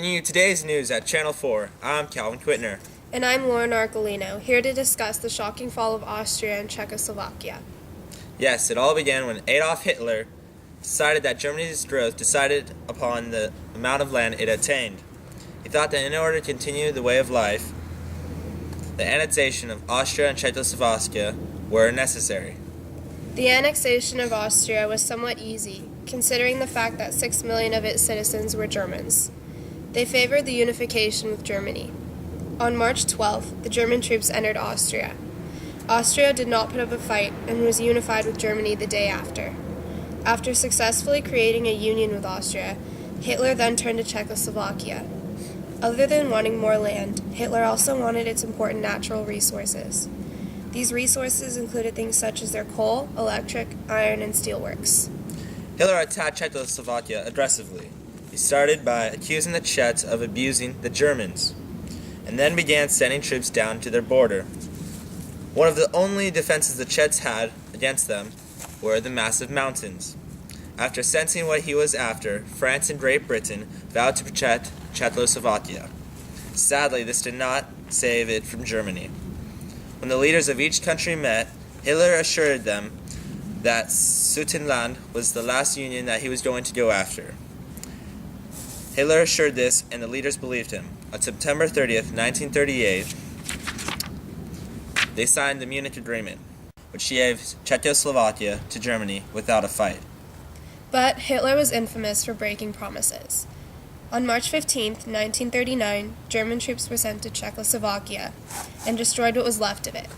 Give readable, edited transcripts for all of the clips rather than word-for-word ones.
Bringing you today's news at Channel 4, I'm Calvin Quittner. And I'm Lauren Arcolino, here to discuss the shocking fall of Austria and Czechoslovakia. Yes, it all began when Adolf Hitler decided that Germany's growth decided upon the amount of land it attained. He thought that in order to continue the way of life, the annexation of Austria and Czechoslovakia were necessary. The annexation of Austria was somewhat easy, considering the fact that 6 million of its citizens were Germans. They favored the unification with Germany. On March 12th, the German troops entered Austria. Austria did not put up a fight and was unified with Germany the day after. After successfully creating a union with Austria, Hitler then turned to Czechoslovakia. Other than wanting more land, Hitler also wanted its important natural resources. These resources included things such as their coal, electric, iron, and steelworks. Hitler attacked Czechoslovakia aggressively. He started by accusing the Czechs of abusing the Germans, and then began sending troops down to their border. One of the only defenses the Czechs had against them were the massive mountains. After sensing what he was after, France and Great Britain vowed to protect Czechoslovakia. Sadly, this did not save it from Germany. When the leaders of each country met, Hitler assured them that Sudetenland was the last union that he was going to go after. Hitler assured this, and the leaders believed him. On September 30th, 1938, they signed the Munich Agreement, which gave Czechoslovakia to Germany without a fight. But Hitler was infamous for breaking promises. On March 15, 1939, German troops were sent to Czechoslovakia and destroyed what was left of it.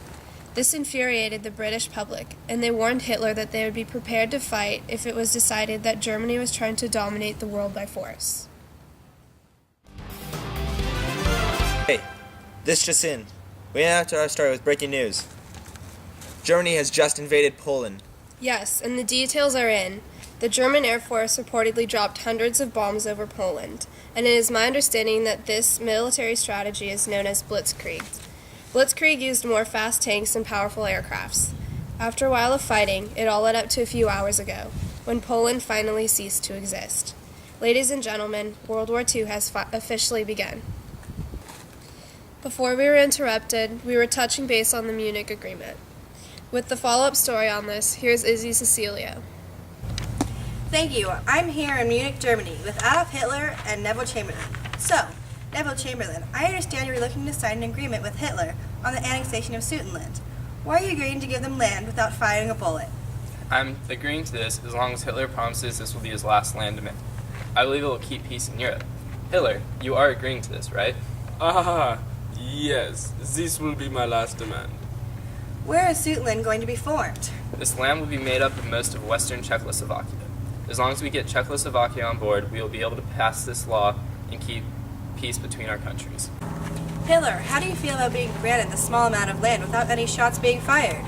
This infuriated the British public, and they warned Hitler that they would be prepared to fight if it was decided that Germany was trying to dominate the world by force. Hey, this just in. We have to start with breaking news. Germany has just invaded Poland. Yes, and the details are in. The German Air Force reportedly dropped hundreds of bombs over Poland, and it is my understanding that this military strategy is known as Blitzkrieg. Blitzkrieg used more fast tanks and powerful aircrafts. After a while of fighting, it all led up to a few hours ago, when Poland finally ceased to exist. Ladies and gentlemen, World War II has officially begun. Before we were interrupted, we were touching base on the Munich Agreement. With the follow-up story on this, here's Izzy Cecilio. Thank you. I'm here in Munich, Germany, with Adolf Hitler and Neville Chamberlain. So, Neville Chamberlain, I understand you're looking to sign an agreement with Hitler on the annexation of Sudetenland. Why are you agreeing to give them land without firing a bullet? I'm agreeing to this as long as Hitler promises this will be his last land demand. I believe it will keep peace in Europe. Hitler, you are agreeing to this, right? Yes, this will be my last demand. Where is Sudetenland going to be formed? This land will be made up of most of western Czechoslovakia. As long as we get Czechoslovakia on board, we will be able to pass this law and keep peace between our countries. Hitler, how do you feel about being granted this small amount of land without any shots being fired?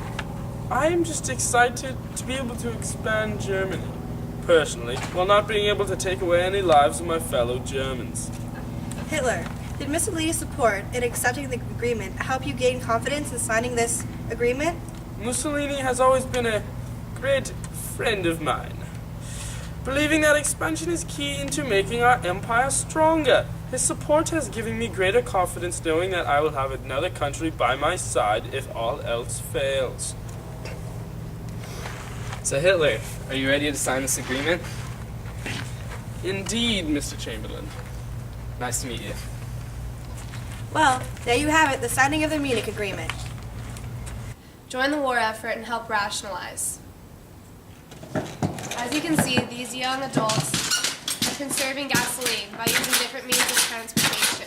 I am just excited to be able to expand Germany, personally, while not being able to take away any lives of my fellow Germans. Hitler, did Mussolini's support in accepting the agreement help you gain confidence in signing this agreement? Mussolini has always been a great friend of mine, believing that expansion is key into making our empire stronger. His support has given me greater confidence knowing that I will have another country by my side if all else fails. So Hitler, are you ready to sign this agreement? Indeed, Mr. Chamberlain. Nice to meet you. Well, there you have it, the signing of the Munich Agreement. Join the war effort and help rationalize. As you can see, these young adults are conserving gasoline by using different means of transportation.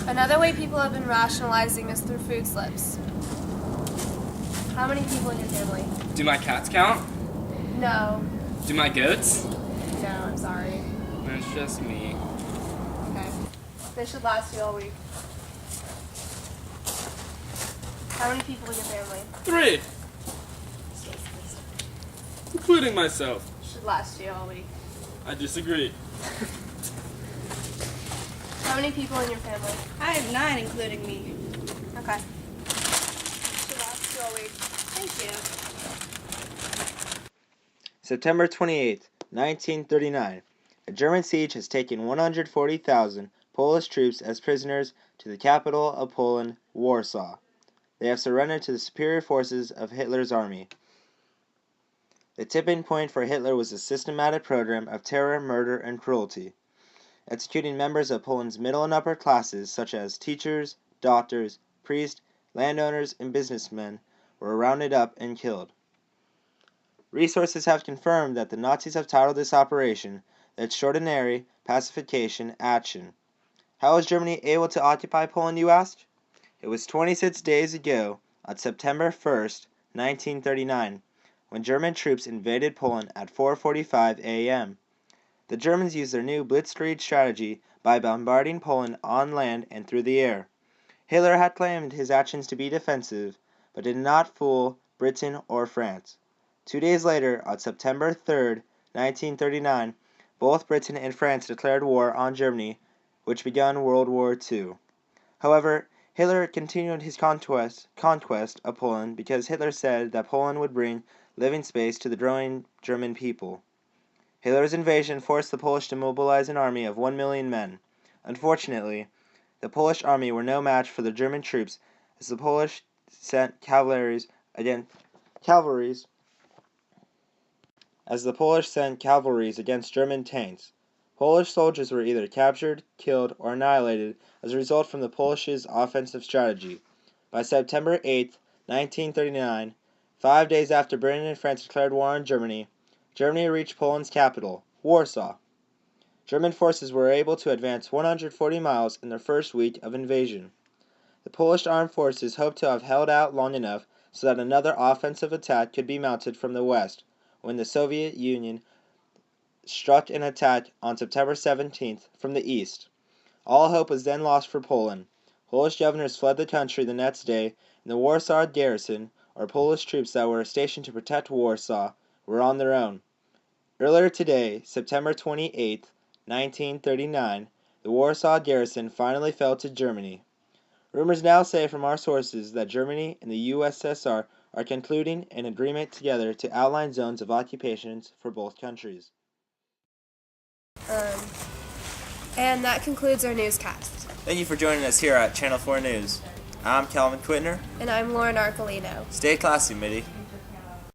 Another way people have been rationalizing is through food slips. How many people in your family? Do my cats count? No. Do my goats? No, I'm sorry. It's just me. Okay. This should last you all week. How many people in your family? 3, including myself. Should last you all week. I disagree. How many people in your family? I have 9, including me. Okay. Should last you all week. Thank you. September 28, 1939. A German siege has taken 140,000 Polish troops as prisoners to the capital of Poland, Warsaw. They have surrendered to the superior forces of Hitler's army. The tipping point for Hitler was a systematic program of terror, murder, and cruelty, executing members of Poland's middle and upper classes such as teachers, doctors, priests, landowners, and businessmen were rounded up and killed. Resources have confirmed that the Nazis have titled this operation the Extraordinary Pacification Action. How was Germany able to occupy Poland, you ask? It was 26 days ago, on September 1st, 1939, when German troops invaded Poland at 4:45 a.m. The Germans used their new blitzkrieg strategy by bombarding Poland on land and through the air. Hitler had claimed his actions to be defensive, but did not fool Britain or France. 2 days later, on September 3rd, 1939, both Britain and France declared war on Germany, which began World War II. However, Hitler continued his conquest of Poland because Hitler said that Poland would bring living space to the growing German people. Hitler's invasion forced the Polish to mobilize an army of 1 million men. Unfortunately, the Polish army were no match for the German troops as the Polish sent cavalries against German tanks. Polish soldiers were either captured, killed, or annihilated as a result from the Polish's offensive strategy. By September 8, 1939, 5 days after Britain and France declared war on Germany, Germany reached Poland's capital, Warsaw. German forces were able to advance 140 miles in their first week of invasion. The Polish armed forces hoped to have held out long enough so that another offensive attack could be mounted from the west when the Soviet Union struck an attack on September 17th from the east. All hope was then lost for Poland. Polish governors fled the country the next day, and the Warsaw garrison, or Polish troops that were stationed to protect Warsaw, were on their own. Earlier today, September 28, 1939, the Warsaw garrison finally fell to Germany. Rumors now say from our sources that Germany and the USSR are concluding an agreement together to outline zones of occupations for both countries. And that concludes our newscast. Thank you for joining us here at Channel 4 News. I'm Calvin Quittner. And I'm Lauren Arcolino. Stay classy, Mitty.